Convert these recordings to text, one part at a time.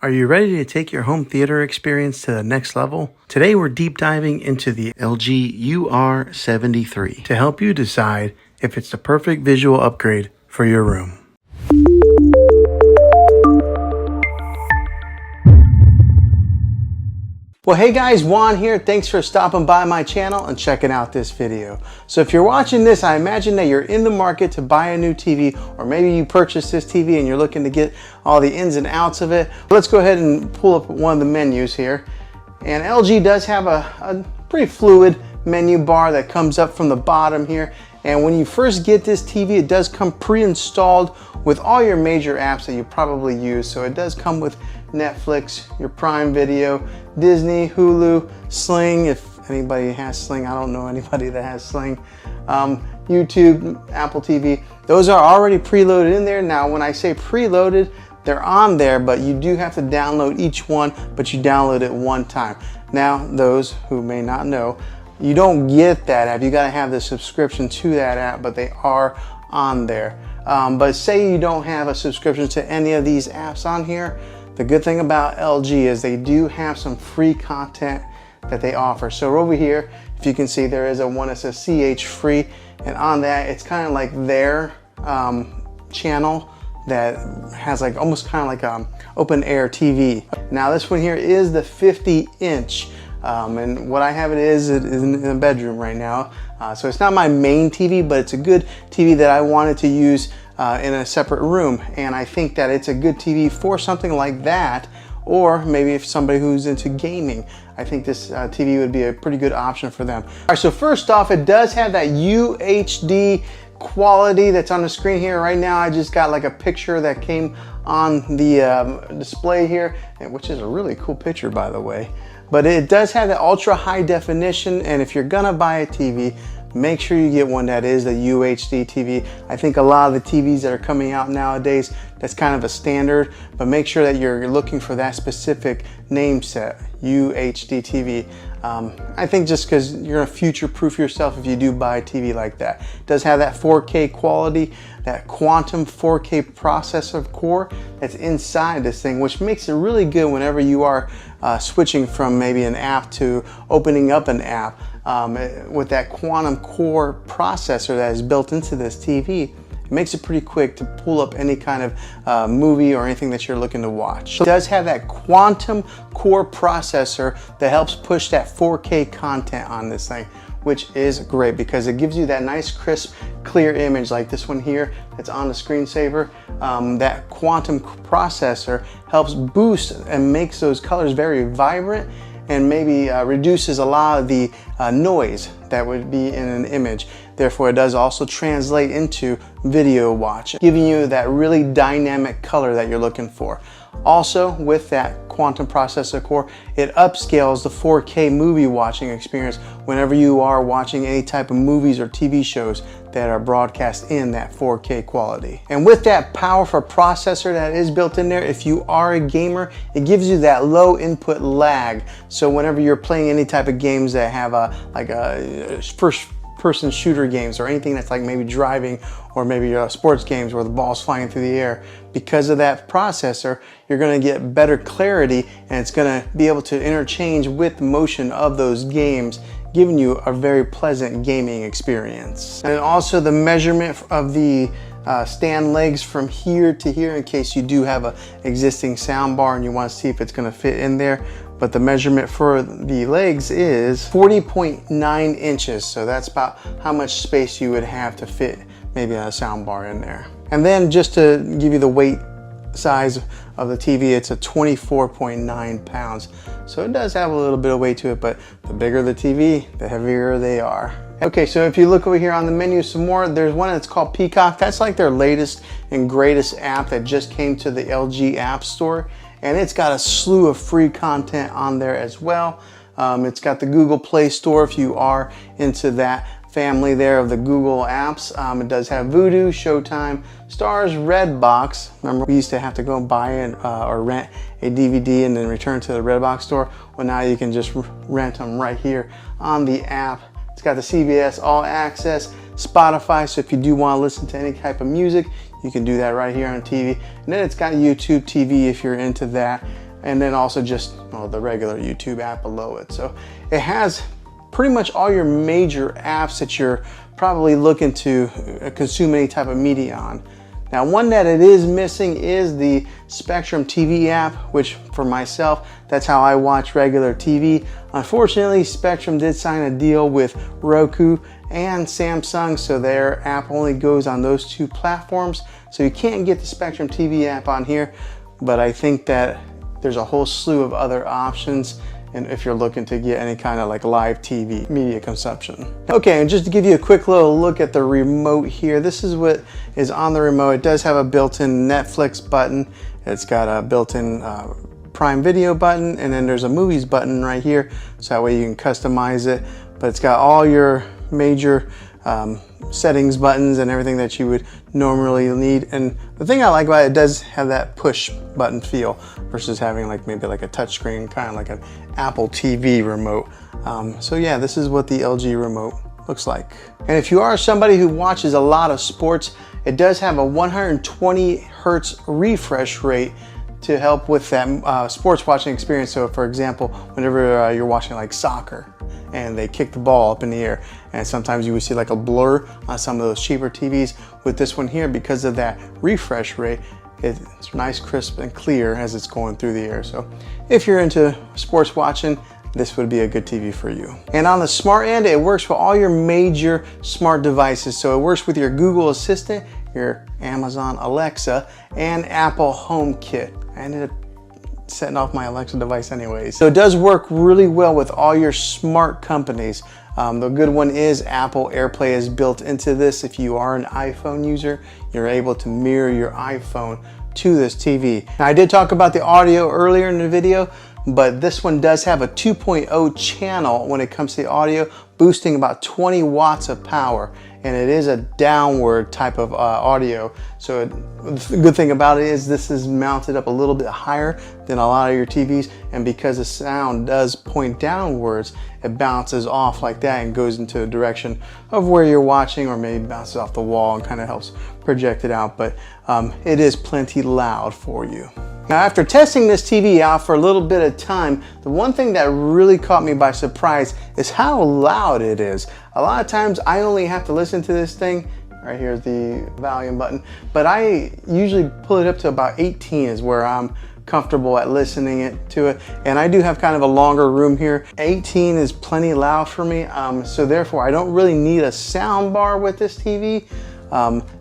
Are you ready to take your home theater experience to the next level? Today we're deep diving into the LG UR73 to help you decide if it's the perfect visual upgrade for your room. Well, hey guys, Juan here. Thanks for stopping by my channel and checking out this video. So if you're watching this, I imagine that you're in the market to buy a new TV, or maybe you purchased this TV and you're looking to get all the ins and outs of it. Let's go ahead and pull up one of the menus here. And LG does have a pretty fluid menu bar that comes up from the bottom here. And when you first get this TV, it does come pre-installed with all your major apps that you probably use. So it does come with Netflix, your Prime Video, Disney, Hulu, Sling, if anybody has Sling. I don't know anybody that has Sling. YouTube, Apple TV. Those are already preloaded in there. Now, when I say preloaded, they're on there, but you do have to download each one, but you download it one time. Now, those who may not know, you don't get that app. You got to have the subscription to that app, but they are on there. But say you don't have a subscription to any of these apps on here, the good thing about LG is they do have some free content that they offer. So over here, if you can see, there is one that says CH free, and on that, it's kind of like their channel that has like almost kind of like open air TV. Now this one here is the 50-inch. And what I have it is in the bedroom right now. So it's not my main TV, but it's a good TV that I wanted to use in a separate room. And I think that it's a good TV for something like that, or maybe if somebody who's into gaming, I think this TV would be a pretty good option for them. All right, so first off, it does have that UHD quality that's on the screen here. Right now, I just got like a picture that came on the display here, which is a really cool picture, by the way. But it does have the ultra high definition, and if you're gonna buy a TV, make sure you get one that is the UHD TV. I think a lot of the TVs that are coming out nowadays, that's kind of a standard, but make sure that you're looking for that specific name set, UHD TV. I think just because you're gonna future-proof yourself if you do buy a TV like that. It does have that 4K quality, that quantum 4K processor core that's inside this thing, which makes it really good whenever you are switching from maybe an app to opening up an app. With that quantum core processor that is built into this TV, it makes it pretty quick to pull up any kind of movie or anything that you're looking to watch. It does have that quantum core processor that helps push that 4K content on this thing, which is great because it gives you that nice, crisp, clear image like this one here that's on the screensaver. That quantum processor helps boost and makes those colors very vibrant, and maybe reduces a lot of the noise that would be in an image. Therefore, it does also translate into video watch, giving you that really dynamic color that you're looking for. Also, with that quantum processor core, it upscales the 4K movie watching experience whenever you are watching any type of movies or TV shows that are broadcast in that 4K quality. And with that powerful processor that is built in there, if you are a gamer, it gives you that low input lag. So whenever you're playing any type of games that have a first person shooter games, or anything that's like maybe driving, or maybe sports games where the ball's flying through the air, because of that processor, you're going to get better clarity, and it's going to be able to interchange with the motion of those games, giving you a very pleasant gaming experience. And also the measurement of the stand legs from here to here, in case you do have a existing sound bar and you want to see if it's going to fit in there. But the measurement for the legs is 40.9 inches. So that's about how much space you would have to fit maybe a sound bar in there. And then just to give you the weight size of the TV, it's a 24.9 pounds. So it does have a little bit of weight to it, but the bigger the TV, the heavier they are. Okay, so if you look over here on the menu some more, there's one that's called Peacock. That's like their latest and greatest app that just came to the LG App Store. And it's got a slew of free content on there as well. It's got the Google Play Store if you are into that family there of the Google apps. It does have Vudu, Showtime, Stars, Redbox. Remember, we used to have to go buy or rent a DVD and then return to the Redbox store. Well, now you can just rent them right here on the app. It's got the CBS All Access, Spotify, so if you do want to listen to any type of music, you can do that right here on TV. And then it's got YouTube TV if you're into that. and then also just the regular YouTube app below it. So it has pretty much all your major apps that you're probably looking to consume any type of media on. Now, one that it is missing is the Spectrum TV app, which for myself, that's how I watch regular TV. Unfortunately, Spectrum did sign a deal with Roku and Samsung, so their app only goes on those two platforms. So you can't get the Spectrum TV app on here, but I think that there's a whole slew of other options, and if you're looking to get any kind of like live TV media consumption. Okay, and just to give you a quick little look at the remote here, this is what is on the remote. It does have a built-in Netflix button. It's got a built-in Prime Video button, and then there's a movies button right here, so that way you can customize it. But it's got all your major settings buttons and everything that you would normally need. And the thing I like about it does have that push button feel versus having like maybe like a touchscreen, kind of like an Apple TV remote. So yeah, this is what the LG remote looks like. And if you are somebody who watches a lot of sports, it does have a 120 hertz refresh rate to help with that sports watching experience. So for example, whenever you're watching like soccer and they kick the ball up in the air, and sometimes you would see like a blur on some of those cheaper TVs. With this one here, because of that refresh rate, it's nice, crisp, and clear as it's going through the air. So if you're into sports watching, this would be a good TV for you. And on the smart end, it works with all your major smart devices. So it works with your Google Assistant, your Amazon Alexa, and Apple HomeKit. I ended up setting off my Alexa device anyways. So it does work really well with all your smart companies. The good one is Apple AirPlay is built into this. If you are an iPhone user, you're able to mirror your iPhone to this TV. Now, I did talk about the audio earlier in the video, but this one does have a 2.0 channel when it comes to the audio, boosting about 20 watts of power. And it is a downward type of audio. So the good thing about it is this is mounted up a little bit higher than a lot of your TVs. And because the sound does point downwards, it bounces off like that and goes into the direction of where you're watching, or maybe bounces off the wall and kind of helps project it out. But it is plenty loud for you. Now, after testing this TV out for a little bit of time, the one thing that really caught me by surprise is how loud it is. A lot of times I only have to listen to this thing, right here's the volume button, but I usually pull it up to about 18 is where I'm comfortable at listening to it. And I do have kind of a longer room here. 18 is plenty loud for me, so therefore I don't really need a sound bar with this TV.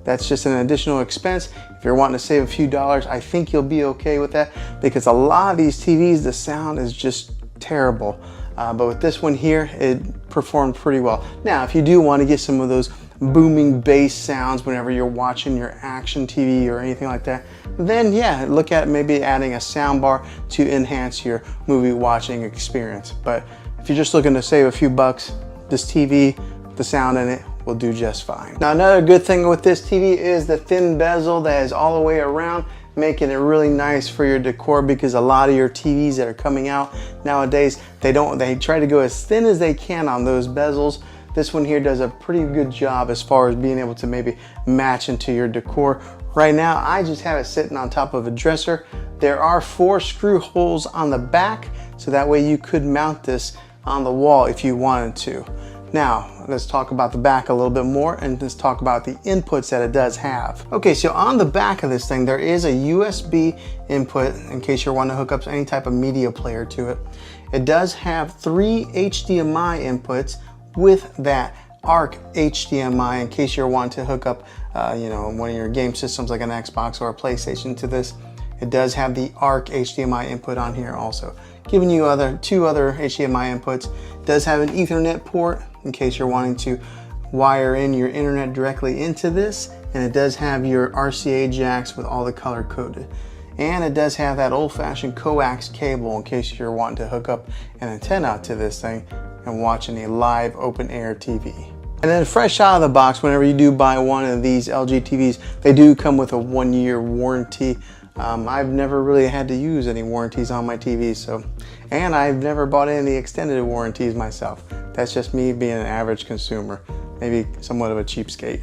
That's just an additional expense. If you're wanting to save a few dollars, I think you'll be okay with that, because a lot of these TVs, the sound is just terrible. But with this one here, it performed pretty well. Now, if you do want to get some of those booming bass sounds whenever you're watching your action TV or anything like that, then yeah, look at maybe adding a sound bar to enhance your movie watching experience. But if you're just looking to save a few bucks, this TV, the sound in it, will do just fine. Now, another good thing with this TV is the thin bezel that is all the way around, making it really nice for your decor, because a lot of your TVs that are coming out nowadays, they try to go as thin as they can on those bezels. This one here does a pretty good job as far as being able to maybe match into your decor. Right now, I just have it sitting on top of a dresser. There are 4 screw holes on the back, so that way you could mount this on the wall if you wanted to. Now, let's talk about the back a little bit more, and let's talk about the inputs that it does have. Okay, so on the back of this thing, there is a USB input in case you're wanting to hook up any type of media player to it. It does have 3 HDMI inputs with that ARC HDMI in case you're wanting to hook up one of your game systems like an Xbox or a PlayStation to this. It does have the ARC HDMI input on here also, giving you 2 other HDMI inputs. It does have an Ethernet port in case you're wanting to wire in your internet directly into this, and it does have your RCA jacks with all the color coded. And it does have that old-fashioned coax cable in case you're wanting to hook up an antenna to this thing and watching a live open-air TV. And then fresh out of the box, whenever you do buy one of these LG TVs, they do come with a 1-year warranty. I've never really had to use any warranties on my TV, and I've never bought any extended warranties myself. That's just me being an average consumer, maybe somewhat of a cheapskate.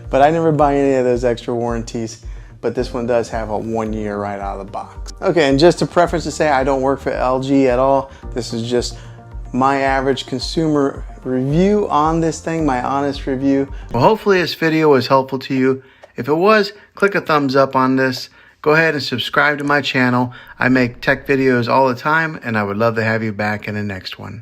But I never buy any of those extra warranties. but this one does have a 1 year right out of the box. Okay, and just a preference to say I don't work for LG at all. This is just my average consumer review on this thing, my honest review. Well, hopefully this video was helpful to you. If it was, click a thumbs up on this. Go ahead and subscribe to my channel. I make tech videos all the time, and I would love to have you back in the next one.